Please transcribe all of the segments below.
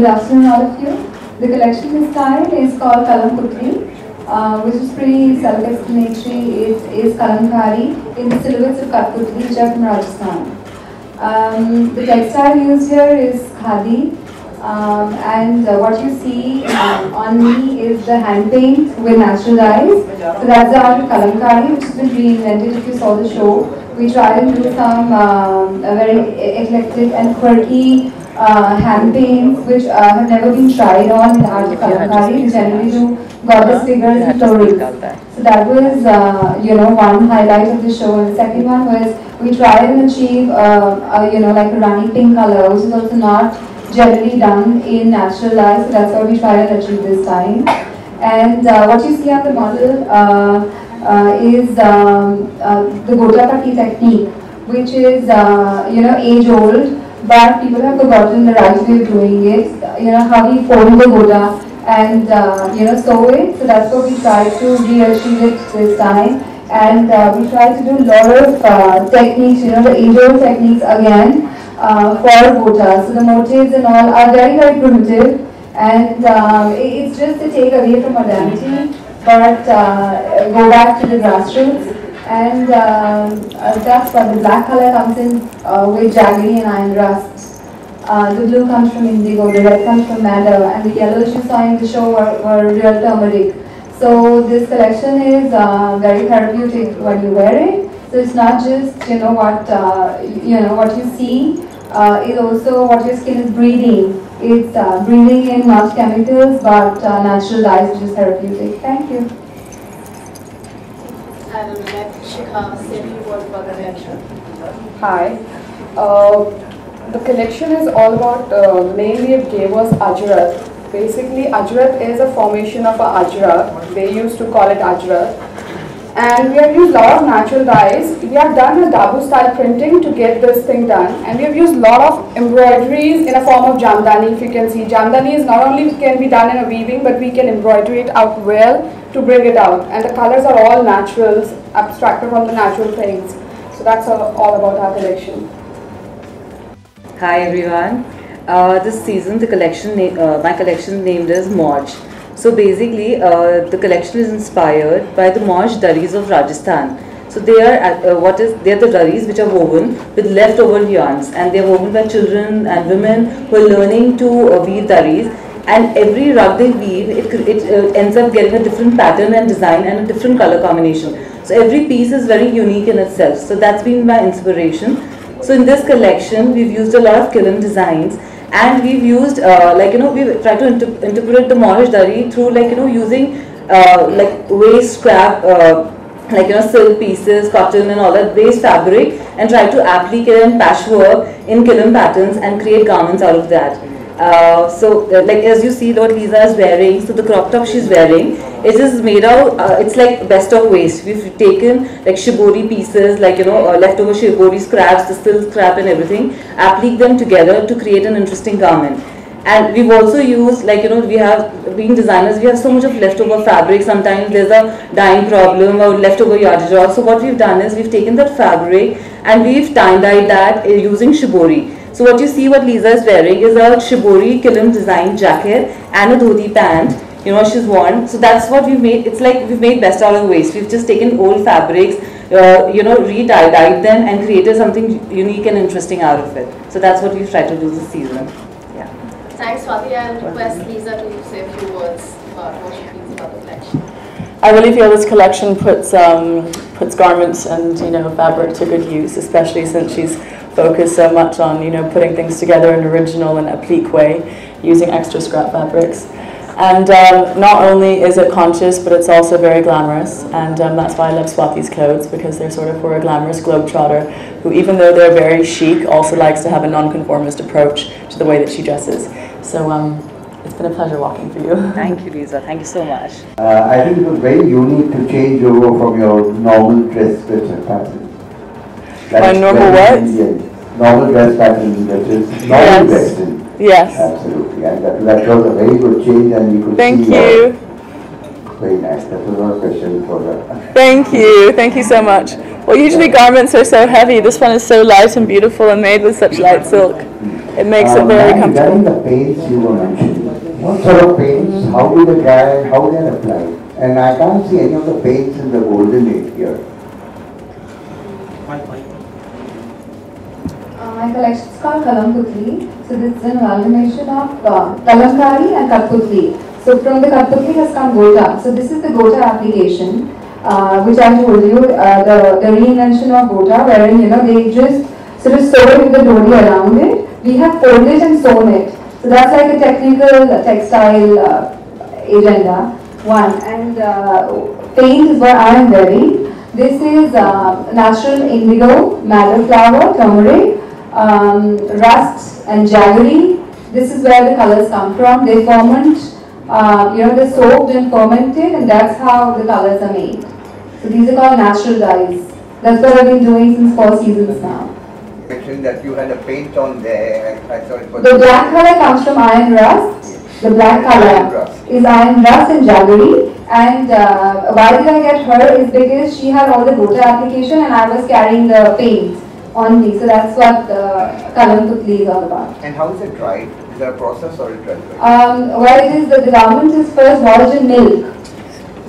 Good afternoon, all of you. The collection this time is called Kalam Putri, which is pretty self-explanatory. It is kalamkari in the silhouettes of Katputri, which are from Rajasthan. The textile used here is khadi, and what you see on me is the hand paint with natural dyes. So that's the art of kalamkari, which has been reinvented. If you saw the show, we tried to do some very eclectic and quirky hand paints which have never been tried on in the art of kalamkari. We generally do goddess figures and stories. So that was one highlight of the show. And the second one was we tried and achieve like a runny pink color, which is also not generally done in natural dyes. So that's what we tried and achieve this time. And what you see on the model is the gota patti technique, which is age old. But people have forgotten the right way of doing it. How we fold the gota and sew it. So that's what we try to re-achieve it this time. And we try to do a lot of techniques, the age-old techniques again for gota. So the motifs and all are very, very primitive, and it's just to take away from modernity, but go back to the grassroots. And that's what the black color comes in with jaggery and iron rust. The blue comes from indigo, the red comes from madder, and the yellows you saw in the show were real turmeric. So this collection is very therapeutic when you wear it. So it's not just what you see, is also what your skin is breathing. It's breathing in not chemicals but natural dyes, which is therapeutic. Thank you. And let Shikha say a few words about the collection. Hi. The collection is all about, mainly it gave us Ajrat. Basically, Ajrat is a formation of a Ajra. They used to call it Ajrat. And we have used a lot of natural dyes. We have done a Dabu style printing to get this thing done. And we have used a lot of embroideries in a form of jamdani. If you can see, jamdani is not only can be done in a weaving, but we can embroider it out well to bring it out. And the colors are all naturals, abstracted from the natural things. So that's all about our collection. Hi everyone. This season the collection, my collection named as Moj. So basically the collection is inspired by the Moj dharis of Rajasthan. So they are they are the dharis which are woven with leftover yarns, and they are woven by children and women who are learning to weave dharis. And every rug they weave, it ends up getting a different pattern and design and a different color combination. So every piece is very unique in itself. So that's been my inspiration. So in this collection, we've used a lot of kilim designs, and we've used we've tried to interpret the Moorish dhari through using waste scrap, silk pieces, cotton and all that waste fabric, and try to apply it in patchwork in kilim patterns and create garments out of that. As you see what Lisa is wearing, so the crop top she's wearing, it is made out, it's like best of waste. We've taken like shibori pieces, leftover shibori scraps, the silk scrap and everything, applied them together to create an interesting garment. And we've also used, we have, being designers, we have so much of leftover fabric. Sometimes there's a dyeing problem or leftover yardage. So what we've done is we've taken that fabric and we've tie-dyed that using shibori. So what you see what Lisa is wearing is a shibori kilim design jacket and a dhoti pant, she's worn. So that's what we've made. It's like we've made best out of waste. We've just taken old fabrics, re-dyed them and created something unique and interesting out of it. So that's what we've tried to do this season. Yeah. Thanks, Swati. I'll request Lisa to say a few words about what she thinks about the collection. I really feel this collection puts garments and fabric to good use, especially since she's focused so much on putting things together in an original and applique way, using extra scrap fabrics. And not only is it conscious, but it's also very glamorous, and that's why I love Swati's clothes, because they're sort of for a glamorous globetrotter who, even though they're very chic, also likes to have a non-conformist approach to the way that she dresses. So it's been a pleasure walking for you. Thank you, Lisa. Thank you so much. I think it was very unique to change over from your normal dress pattern. My normal what? Indian. Normal dress pattern, which is normal Western. Yes. Absolutely. And that was a very good change, and you could Thank see you. Very nice. That was not a question for that. Thank you. Thank you so much. Well, usually garments are so heavy. This one is so light and beautiful and made with such light silk. it makes it very comfortable. Regarding the paints you were mentioning, what sort of paints, how do they dry, how they are applied? And I can't see any of the paints in the golden age here. My collection is called Kalamkutli. So this is an amalgamation of Kalamkari and Katputli. So from the Katputli has come Gota. So this is the Gota application, which I told you, the reinvention of Gota, wherein they just sort of sew it with the dodi around it. We have folded and sewn it. So that's like a technical textile agenda. One. And paint is what I am wearing. This is natural indigo, madder flower, turmeric, rust and jaggery. This is where the colors come from. They ferment, they're soaked and fermented, and that's how the colors are made. So these are called natural dyes. That's what I've been doing since 4 seasons now. You mentioned that you had a paint on there. I saw it was The black color comes from iron rust. The black color is iron rust and jaggery. And why did I get her is because she had all the Gota application and I was carrying the paint on me. So that's what Kalamkutli is all about. And how is it dried? Is there a process or it dried? Well, it is the garment is first washed in milk.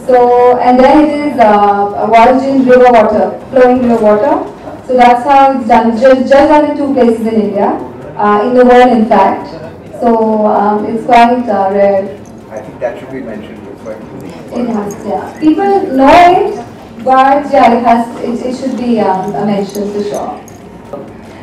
So, and then it is washed in river water, flowing river water. So that's how it's done. It's just done in 2 places in India, in the world in fact. So it's quite rare. I think that should be mentioned. It's quite unique. It has, yeah. People know it, but yeah, it should be mentioned for sure.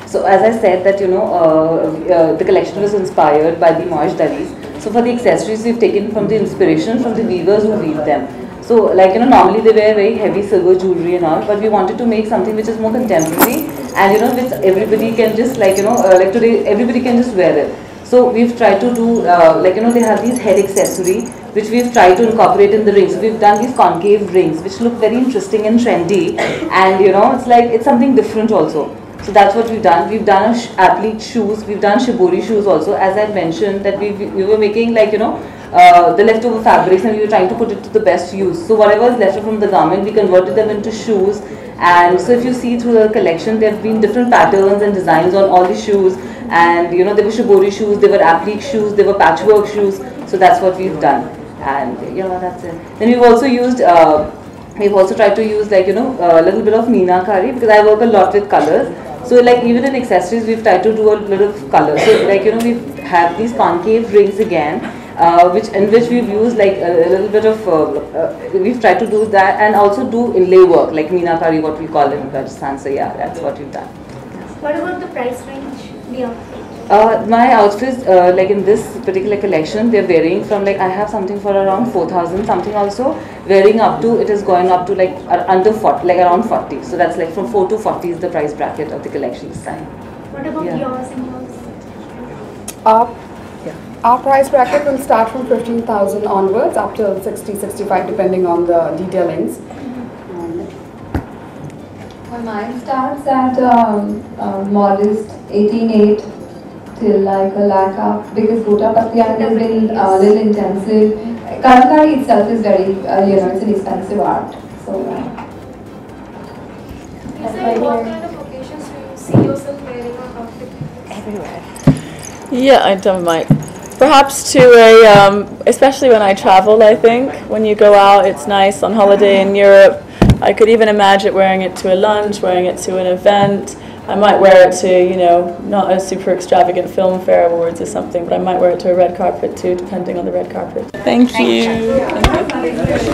So as I said that the collection was inspired by the Moorish Dalis. So for the accessories we've taken from the inspiration from the weavers who weave them. So normally they wear very heavy silver jewelry and all, but we wanted to make something which is more contemporary and which everybody can just like today everybody can just wear it. So we've tried to do they have these head accessory which we've tried to incorporate in the rings. So we've done these concave rings which look very interesting and trendy, and it's something different also. So that's what we've done. We've done athlete shoes, we've done shibori shoes also. As I mentioned that we were making the leftover fabrics and we were trying to put it to the best use. So whatever is left from the garment, we converted them into shoes. And so if you see through the collection, there have been different patterns and designs on all the shoes. And there were shibori shoes, there were applique shoes, there were patchwork shoes. So that's what we've done. And that's it. Then we've also used, we've also tried to use a little bit of meenakari, because I work a lot with colors. So even in accessories, we've tried to do a little color. So we have these concave rings again, in which we've used a little bit of, we've tried to do that and also do inlay work like meenakari, what we call it in Rajasthan. So yeah, that's what we've done. What about the price range? My outfits, in this particular collection, they're varying from I have something for around 4,000 something also, varying up to, it is going up to under 40, around 40. So that's from 4 to 40 is the price bracket of the collection this time. What about yours and yours? Our price bracket will start from 15,000 onwards up to 60, 65 depending on the detailings. Well, mine starts at modest 18,800 till a lakh up, because Gota Patyan has been a little intensive. Kalamkari itself is very, it's an expensive art. So, What kind of occasions do you see yourself wearing a outfit? Everywhere. Yeah, I don't mind. Perhaps to a, especially when I travel, I think. When you go out, it's nice on holiday in Europe. I could even imagine wearing it to a lunch, wearing it to an event. I might wear it to, not a super extravagant film fair awards or something, but I might wear it to a red carpet too, depending on the red carpet. Thank you.